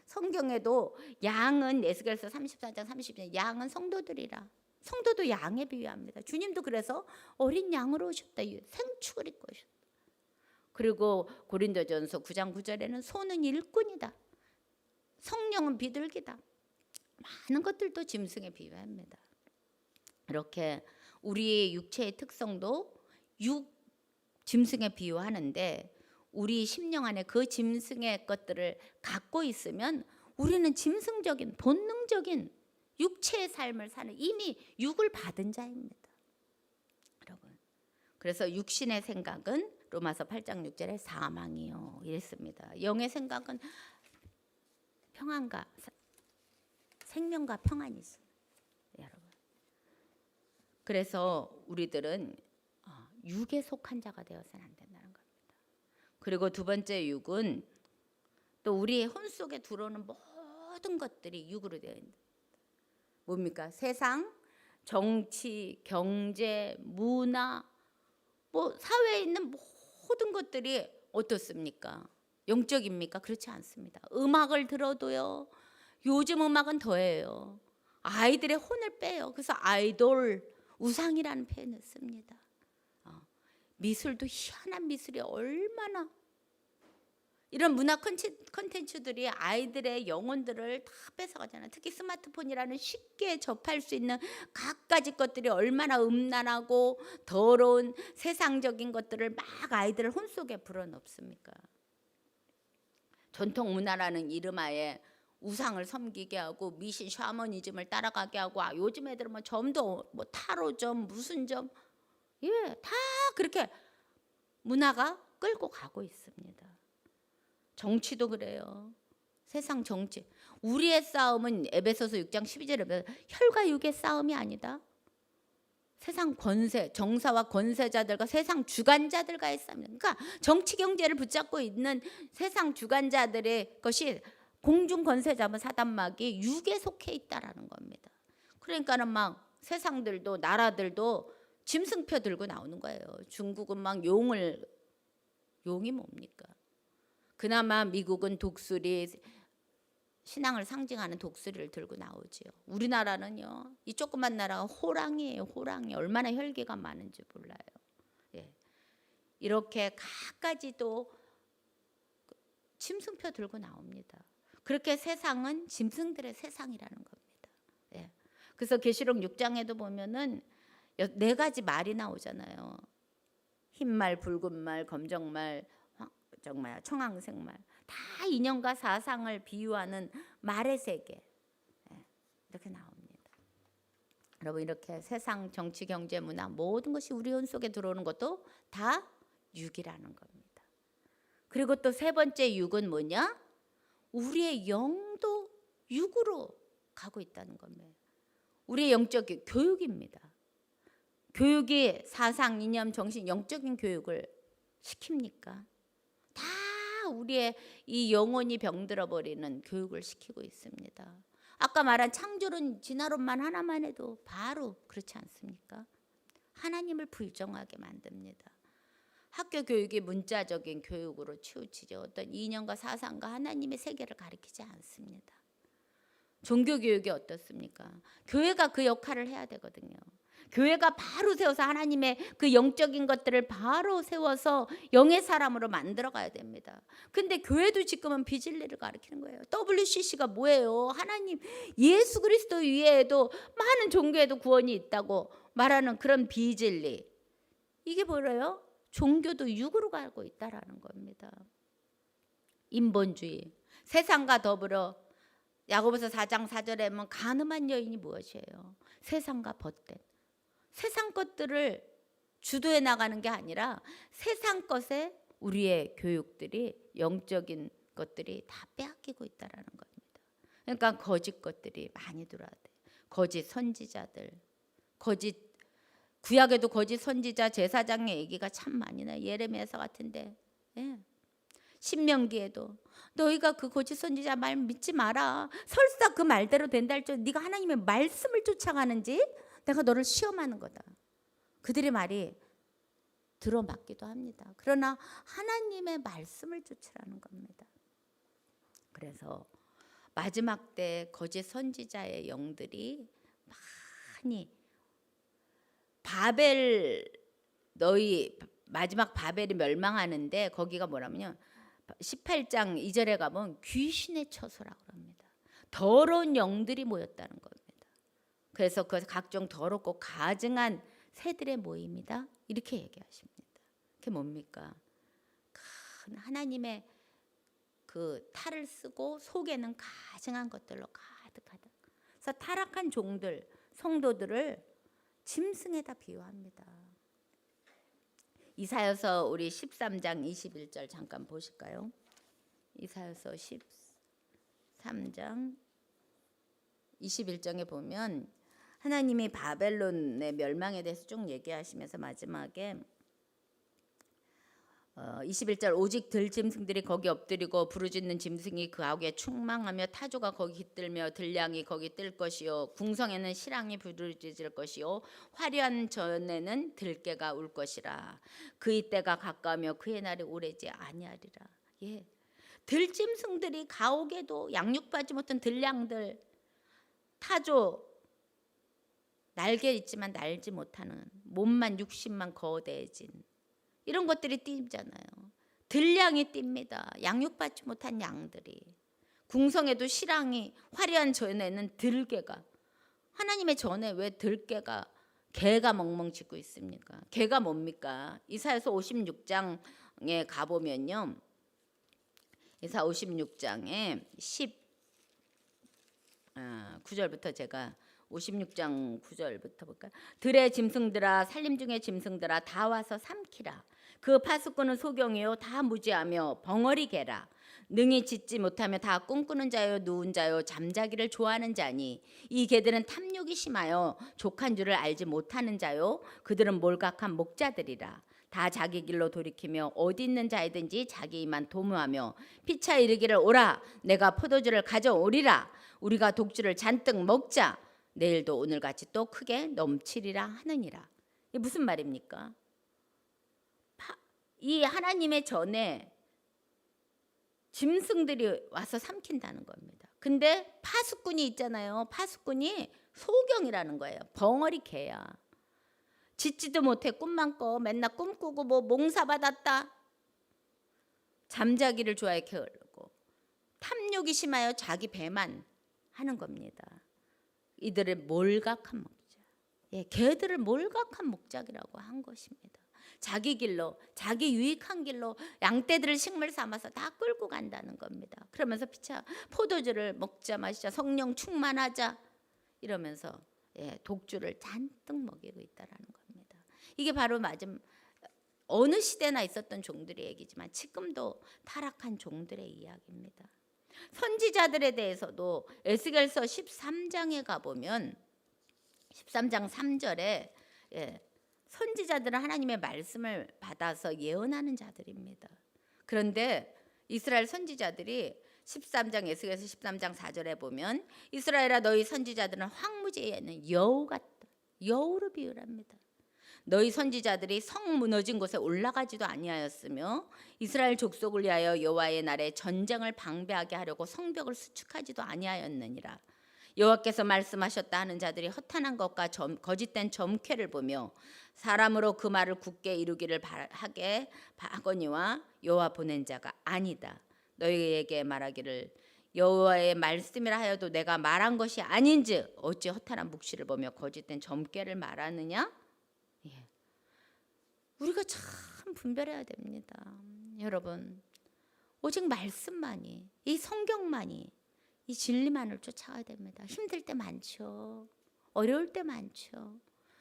성경에도 양은 에스겔서 34장 30절 양은 성도들이라. 성도도 양에 비유합니다. 주님도 그래서 어린 양으로 오셨다. 생축을 입고 오셨다. 그리고 고린도전서 9장 9절에는 소는 일꾼이다. 성령은 비둘기다. 많은 것들도 짐승에 비유합니다. 이렇게 우리의 육체의 특성도 짐승에 비유하는데 우리 심령 안에 그 짐승의 것들을 갖고 있으면 우리는 짐승적인 본능적인 육체의 삶을 사는 이미 육을 받은 자입니다. 여러분. 그래서 육신의 생각은 로마서 8장 6절에 사망이요 이랬습니다. 영의 생각은 평안과 생명과 평안이 있습니다. 여러분. 그래서 우리들은 육에 속한 자가 되어서는 안 된다는 겁니다. 그리고 두 번째 육은 또 우리의 혼 속에 들어오는 모든 것들이 육으로 되어 있는 뭡니까? 세상, 정치, 경제, 문화, 사회에 있는 모든 것들이 어떻습니까? 영적입니까? 그렇지 않습니다. 음악을 들어도요. 요즘 음악은 더해요. 아이들의 혼을 빼요. 그래서 아이돌, 우상이라는 표현을 씁니다. 미술도 희한한 미술이 얼마나 이런 문화 콘텐츠들이 아이들의 영혼들을 다 뺏어가잖아요. 특히 스마트폰이라는 쉽게 접할 수 있는 갖가지 것들이 얼마나 음란하고 더러운 세상적인 것들을 막 아이들을 혼 속에 불어넣습니까? 전통 문화라는 이름하에 우상을 섬기게 하고 미신 샤머니즘을 따라가게 하고 요즘 애들은 점도 타로점 무슨 점 다 그렇게 문화가 끌고 가고 있습니다. 정치도 그래요. 세상 정치. 우리의 싸움은 에베소서 6장 12절에 혈과 육의 싸움이 아니다. 세상 권세, 정사와 권세자들과 세상 주관자들과의 싸움입니다. 그러니까 정치 경제를 붙잡고 있는 세상 주관자들의 것이 공중 권세자면 사단막이 육에 속해 있다라는 겁니다. 그러니까는 막 세상들도 나라들도 짐승표 들고 나오는 거예요. 중국은 막 용이 뭡니까? 그나마 미국은 독수리, 신앙을 상징하는 독수리를 들고 나오지요. 우리나라는요, 이 조그만 나라가 호랑이에요. 호랑이. 얼마나 혈기가 많은지 몰라요. 예. 이렇게 갖가지 또 짐승표 들고 나옵니다. 그렇게 세상은 짐승들의 세상이라는 겁니다. 예. 그래서 계시록 6장에도 보면은 4가지 말이 나오잖아요. 흰말, 붉은말, 검정말, 정말 청황색말. 다 인연과 사상을 비유하는 말의 세계. 예. 이렇게 나옵니다. 여러분, 이렇게 세상, 정치, 경제, 문화 모든 것이 우리 혼 속에 들어오는 것도 다 육이라는 겁니다. 그리고 또 3번째 육은 뭐냐? 우리의 영도 육으로 가고 있다는 겁니다. 우리의 영적 교육입니다. 교육이 사상, 이념, 정신, 영적인 교육을 시킵니까? 다 우리의 이 영혼이 병들어 버리는 교육을 시키고 있습니다. 아까 말한 창조론, 진화론만 하나만 해도 바로 그렇지 않습니까? 하나님을 불정하게 만듭니다. 학교 교육이 문자적인 교육으로 치우치죠. 어떤 이념과 사상과 하나님의 세계를 가리키지 않습니다. 종교 교육이 어떻습니까? 교회가 그 역할을 해야 되거든요. 교회가 바로 세워서 하나님의 그 영적인 것들을 바로 세워서 영의 사람으로 만들어 가야 됩니다. 근데 교회도 지금은 비진리를 가리키는 거예요. WCC가 뭐예요? 하나님 예수 그리스도 위에도 많은 종교에도 구원이 있다고 말하는 그런 비진리. 이게 뭐래요? 종교도 육으로 가고 있다라는 겁니다. 인본주의. 세상과 더불어 야고보서 4장 4절에 보면 간음한 여인이 무엇이에요? 세상과 벗된. 세상 것들을 주도해 나가는 게 아니라 세상 것에 우리의 교육들이, 영적인 것들이 다 빼앗기고 있다라는 겁니다. 그러니까 거짓 것들이 많이 들어와야 돼. 거짓 선지자들, 거짓 구약에도 거짓 선지자 제사장의 얘기가 참 많이 나요. 예레미야서 같은데. 예. 신명기에도 너희가 그 거짓 선지자 말 믿지 마라. 설사 그 말대로 된다 할지라도 네가 하나님의 말씀을 쫓아가는지 내가 너를 시험하는 거다. 그들의 말이 들어맞기도 합니다. 그러나 하나님의 말씀을 쫓으라는 겁니다. 그래서 마지막 때 거짓 선지자의 영들이 많이 너희 마지막 바벨이 멸망하는데 거기가 뭐라면요. 18장 2절에 가면 귀신의 처소라고 합니다. 더러운 영들이 모였다는 겁니다. 그래서 그 각종 더럽고 가증한 새들의 모임이다. 이렇게 얘기하십니다. 그게 뭡니까? 큰 하나님의 그 탈을 쓰고 속에는 가증한 것들로 가득하다. 그래서 타락한 종들, 성도들을 짐승에다 비유합니다. 이사야서 우리 13장 21절 잠깐 보실까요? 이사야서 13장 21절에 보면 하나님이 바벨론의 멸망에 대해서 쭉 얘기하시면서 마지막에 21절 오직 들짐승들이 거기 엎드리고 부르짖는 짐승이 그 아우에 충망하며 타조가 거기 깃들며 들량이 거기 뜰 것이요 궁성에는 실랑이 부르짖을 것이요 화려한 전에는 들깨가 울 것이라 그의 때가 가까우며 그의 날이 오래지 아니하리라. 예, 들짐승들이 가옥에도 양육받지 못한 들량들, 타조, 날개 있지만 날지 못하는 몸만 육신만 거대해진 이런 것들이 띠잖아요. 들량이 띱니다. 양육받지 못한 양들이. 궁성에도 실랑이, 화려한 전에는 들개가. 하나님의 전에 왜 들개가 개가 멍멍 짖고 있습니까? 개가 뭡니까? 이사야서 56장에 가보면요. 이사 56장에 9절부터 제가 56장 9절부터 볼까요? 들의 짐승들아 산림 중의 짐승들아 다 와서 삼키라. 그 파수꾼은 소경이요 다 무지하며 벙어리 개라. 능히 짖지 못하며 다 꿈꾸는 자요 누운 자요 잠자기를 좋아하는 자니 이 개들은 탐욕이 심하여 족한 줄을 알지 못하는 자요 그들은 몰각한 목자들이라. 다 자기 길로 돌이키며 어디 있는 자이든지 자기 이만 도모하며 피차 이르기를 오라 내가 포도주를 가져오리라. 우리가 독주를 잔뜩 먹자. 내일도 오늘같이 또 크게 넘치리라 하느니라. 이게 무슨 말입니까? 이 하나님의 전에 짐승들이 와서 삼킨다는 겁니다. 근데 파수꾼이 있잖아요. 파수꾼이 소경이라는 거예요. 벙어리 개야. 짖지도 못해 꿈만 꿔. 맨날 꿈꾸고 뭐 몽사 받았다. 잠자기를 좋아해 게으르고 탐욕이 심하여 자기 배만 하는 겁니다. 이들을 몰각한 목자. 예, 개들을 몰각한 목자기라고 한 것입니다. 자기 길로, 자기 유익한 길로 양떼들을 식물 삼아서 다 끌고 간다는 겁니다. 그러면서 피차 포도주를 먹자 마시자 성령 충만하자 이러면서 독주를 잔뜩 먹이고 있다라는 겁니다. 이게 바로 맞은 어느 시대나 있었던 종들의 얘기지만 지금도 타락한 종들의 이야기입니다. 선지자들에 대해서도 에스겔서 13장에 가보면 13장 3절에 선지자들은 하나님의 말씀을 받아서 예언하는 자들입니다. 그런데 이스라엘 선지자들이 13장 에스겔서 13장 4절에 보면 이스라엘아 너희 선지자들은 황무지에 있는 여우 같다. 여우로 비유합니다. 너희 선지자들이 성 무너진 곳에 올라가지도 아니하였으며 이스라엘 족속을 위하여 여호와의 날에 전쟁을 방배하게 하려고 성벽을 수축하지도 아니하였느니라. 여호와께서 말씀하셨다 하는 자들이 허탄한 것과 거짓된 점괘를 보며 사람으로 그 말을 굳게 이루기를 하게 하거니와 여호와 보낸 자가 아니다. 너희에게 말하기를 여호와의 말씀이라 하여도 내가 말한 것이 아닌즉 어찌 허탄한 묵시를 보며 거짓된 점괘를 말하느냐? 우리가 참 분별해야 됩니다. 여러분, 오직 말씀만이, 이 성경만이, 이 진리만을 쫓아가야 됩니다. 힘들 때 많죠. 어려울 때 많죠.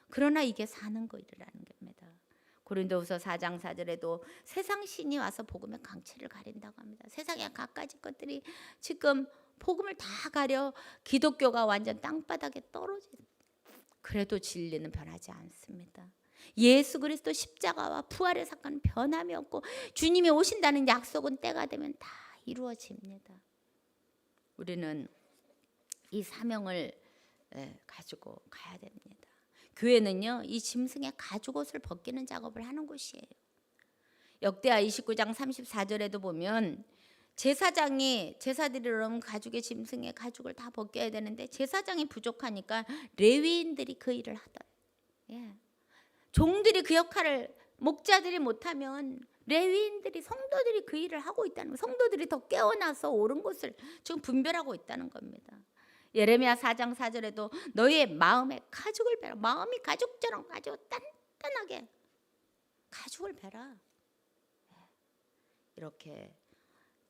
그러나 이게 사는 거라는 겁니다. 고린도후서 4장 4절에도 세상 신이 와서 복음의 강체를 가린다고 합니다. 세상의 갖가지 것들이 지금 복음을 다 가려 기독교가 완전 땅바닥에 떨어진, 그래도 진리는 변하지 않습니다. 예수 그리스도 십자가와 부활의 사건은 변함이 없고 주님이 오신다는 약속은 때가 되면 다 이루어집니다. 우리는 이 사명을 가지고 가야 됩니다. 교회는요, 이 짐승의 가죽옷을 벗기는 작업을 하는 곳이에요. 역대하 29장 34절에도 보면 제사장이 제사드리려면 가죽의 짐승의 가죽을 다 벗겨야 되는데 제사장이 부족하니까 레위인들이 그 일을 하더래요. 종들이 그 역할을 목자들이 못하면 레위인들이 성도들이 그 일을 하고 있다는 거예요. 성도들이 더 깨어나서 옳은 것을 지금 분별하고 있다는 겁니다. 예레미야 4장 4절에도 너희의 마음에 가죽을 베라. 마음이 가죽처럼 아주 단단하게 가죽을 베라. 이렇게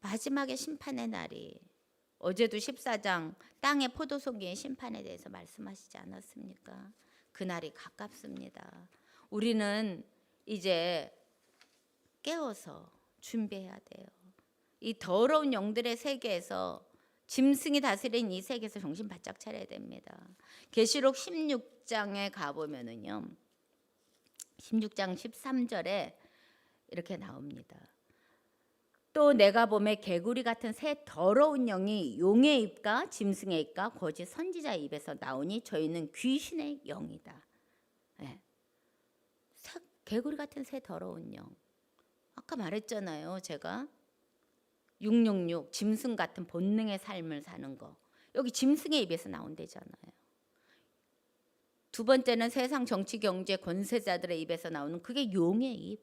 마지막에 심판의 날이, 어제도 14장 땅의 포도송이의 심판에 대해서 말씀하시지 않았습니까? 그날이 가깝습니다. 우리는 이제 깨어서 준비해야 돼요. 이 더러운 영들의 세계에서, 짐승이 다스린 이 세계에서 정신 바짝 차려야 됩니다. 계시록 16장에 가보면은요, 16장 13절에 이렇게 나옵니다. 또 내가 보매 개구리 같은 새 더러운 영이 용의 입과 짐승의 입과 거짓 선지자의 입에서 나오니 저희는 귀신의 영이다. 개구리 같은 새 더러운 영. 아까 말했잖아요. 제가 666 짐승 같은 본능의 삶을 사는 거. 여기 짐승의 입에서 나온대잖아요. 두 번째는 세상 정치 경제 권세자들의 입에서 나오는 그게 용의 입.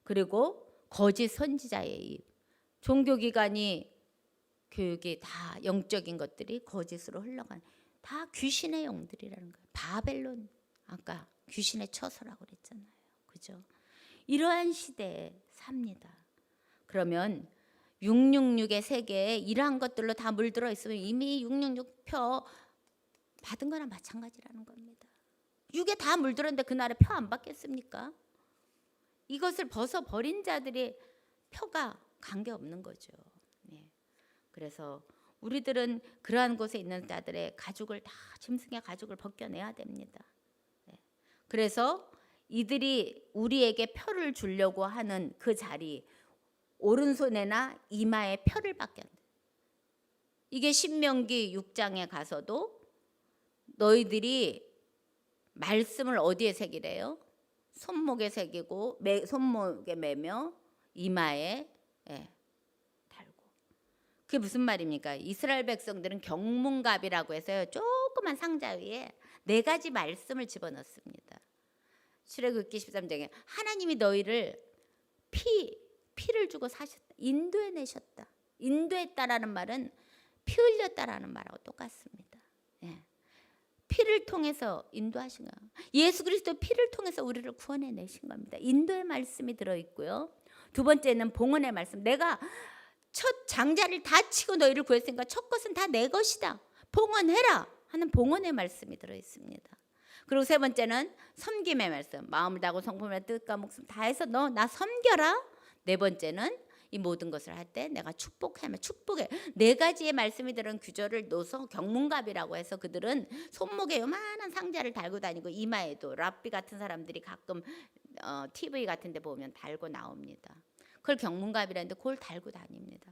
그리고 거짓 선지자의 입. 종교기관이 교육이 다 영적인 것들이 거짓으로 흘러간 다 귀신의 영들이라는 거예요. 바벨론, 아까 귀신의 처소라고 그랬잖아요. 그죠? 이러한 시대에 삽니다. 그러면 666의 세계에 이러한 것들로 다 물들어 있으면 이미 666표 받은 거나 마찬가지라는 겁니다. 6에 다 물들었는데 그날에 표 안 받겠습니까? 이것을 벗어버린 자들이 표가 관계없는 거죠. 그래서 우리들은 그러한 곳에 있는 자들의 가죽을 다, 짐승의 가죽을 벗겨내야 됩니다. 그래서 이들이 우리에게 표를 주려고 하는 그 자리, 오른손에나 이마에 표를 박게 한다. 이게 신명기 6장에 가서도 너희들이 말씀을 어디에 새기래요? 손목에 새기고 손목에 매며 이마에 달고. 그게 무슨 말입니까? 이스라엘 백성들은 경문갑이라고 해서요, 조그만 상자 위에 4가지 말씀을 집어넣습니다. 출애굽기 13장에 하나님이 너희를 피를 주고 사셨다, 인도해내셨다. 인도했다라는 말은 피 흘렸다라는 말하고 똑같습니다. 예. 피를 통해서 인도하신 거예요. 예수 그리스도 피를 통해서 우리를 구원해내신 겁니다. 인도의 말씀이 들어있고요. 두 번째는 봉헌의 말씀. 내가 첫 장자를 다 치고 너희를 구했으니까 첫 것은 다 내 것이다, 봉헌해라 하는 봉헌의 말씀이 들어있습니다. 그리고 세 번째는 섬김의 말씀. 마음을 다하고 성품을 뜻과 목숨 다해서 너 나 섬겨라. 네 번째는 이 모든 것을 할 때 내가 축복하며 축복해. 4가지의 말씀이 들은 규절을 넣어서 경문갑이라고 해서 그들은 손목에 요만한 상자를 달고 다니고 이마에도 랍비 같은 사람들이 가끔 TV 같은 데 보면 달고 나옵니다. 그걸 경문갑이라는데 그걸 달고 다닙니다.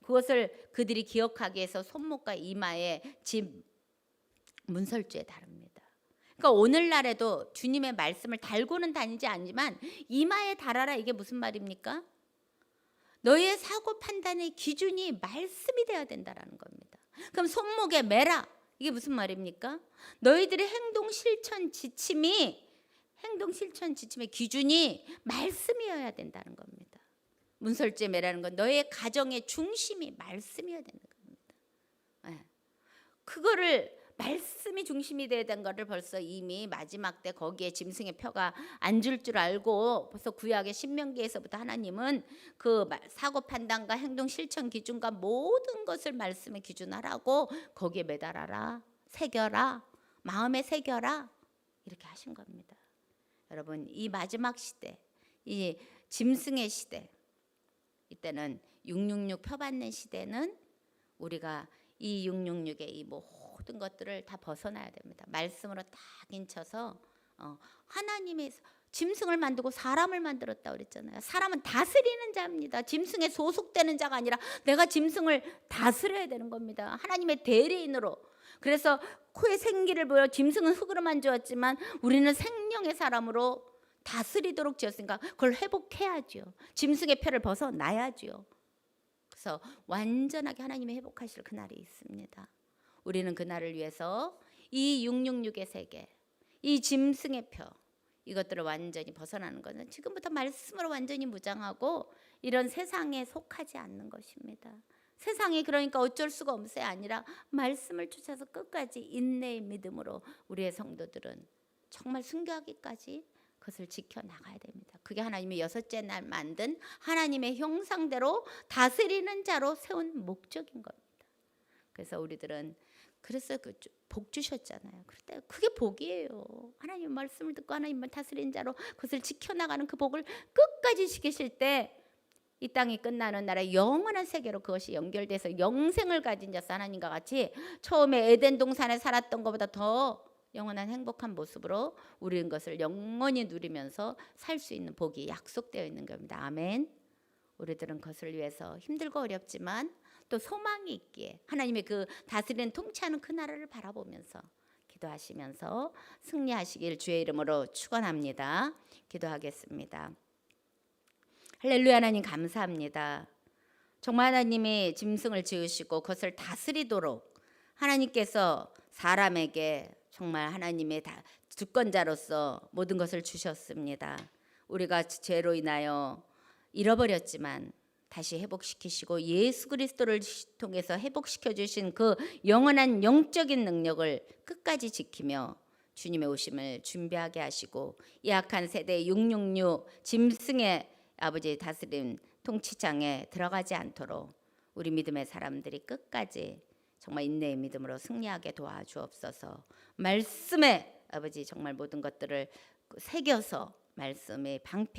그것을 그들이 기억하기 위해서 손목과 이마에 집 문설주에 다릅니다. 그러니까 오늘날에도 주님의 말씀을 달고는 다니지 않지만 이마에 달아라, 이게 무슨 말입니까? 너희의 사고 판단의 기준이 말씀이 되어야 된다라는 겁니다. 그럼 손목에 매라, 이게 무슨 말입니까? 너희들의 행동 실천 지침의 기준이 말씀이어야 된다는 겁니다. 문설주에 매라는 건 너의 가정의 중심이 말씀이어야 되는 겁니다. 네. 그거를 말씀이 중심이 돼야 되는 거를 벌써 이미 마지막 때 거기에 짐승의 표가 안 줄 줄 알고 벌써 구약의 신명기에서부터 하나님은 그 사고 판단과 행동 실천 기준과 모든 것을 말씀의 기준하라고 거기에 매달아라, 새겨라, 마음에 새겨라, 이렇게 하신 겁니다. 여러분, 이 마지막 시대, 이 짐승의 시대, 이때는 666 표받는 시대는 우리가 이 666의 이 모든 것들을 다 벗어나야 됩니다. 말씀으로 딱 인쳐서 하나님의 짐승을 만들고 사람을 만들었다 그랬잖아요. 사람은 다스리는 자입니다. 짐승에 소속되는 자가 아니라 내가 짐승을 다스려야 되는 겁니다. 하나님의 대리인으로. 그래서 코에 생기를 보여 짐승은 흙으로만 지었지만 우리는 생명의 사람으로 다스리도록 지었으니까 그걸 회복해야죠. 짐승의 표를 벗어나야죠. 그래서 완전하게 하나님이 회복하실 그날이 있습니다. 우리는 그날을 위해서 이 666의 세계, 이 짐승의 표, 이것들을 완전히 벗어나는 것은 지금부터 말씀으로 완전히 무장하고 이런 세상에 속하지 않는 것입니다. 세상이 그러니까 어쩔 수가 없어요 아니라 말씀을 쫓아서 끝까지 인내의 믿음으로 우리의 성도들은 정말 순교하기까지 그것을 지켜나가야 됩니다. 그게 하나님이 6째 날 만든 하나님의 형상대로 다스리는 자로 세운 목적인 겁니다. 그래서 우리들은 그래서 복 주셨잖아요. 그때 그게 복이에요. 하나님 말씀을 듣고 하나님을 다스리는 자로 그것을 지켜나가는 그 복을 끝까지 지키실 때 이 땅이 끝나는 날에 영원한 세계로 그것이 연결돼서 영생을 가진 자서 하나님과 같이 처음에 에덴 동산에 살았던 것보다 더 영원한 행복한 모습으로 우리는 것을 영원히 누리면서 살 수 있는 복이 약속되어 있는 겁니다. 아멘. 우리들은 그것을 위해서 힘들고 어렵지만 또 소망이 있기에 하나님의 그 다스리는 통치하는 그 나라를 바라보면서 기도하시면서 승리하시길 주의 이름으로 축원합니다. 기도하겠습니다. 할렐루야. 하나님 감사합니다. 정말 하나님이 짐승을 지으시고 그것을 다스리도록 하나님께서 사람에게 정말 하나님의 주권자로서 모든 것을 주셨습니다. 우리가 죄로 인하여 잃어버렸지만 다시 회복시키시고 예수 그리스도를 통해서 회복시켜 주신 그 영원한 영적인 능력을 끝까지 지키며 주님의 오심을 준비하게 하시고 이 악한 세대 666 짐승의 아버지 다스림 통치장에 들어가지 않도록 우리 믿음의 사람들이 끝까지 정말 인내의 믿음으로 승리하게 도와주옵소서. 말씀에 아버지 정말 모든 것들을 새겨서 말씀의 방패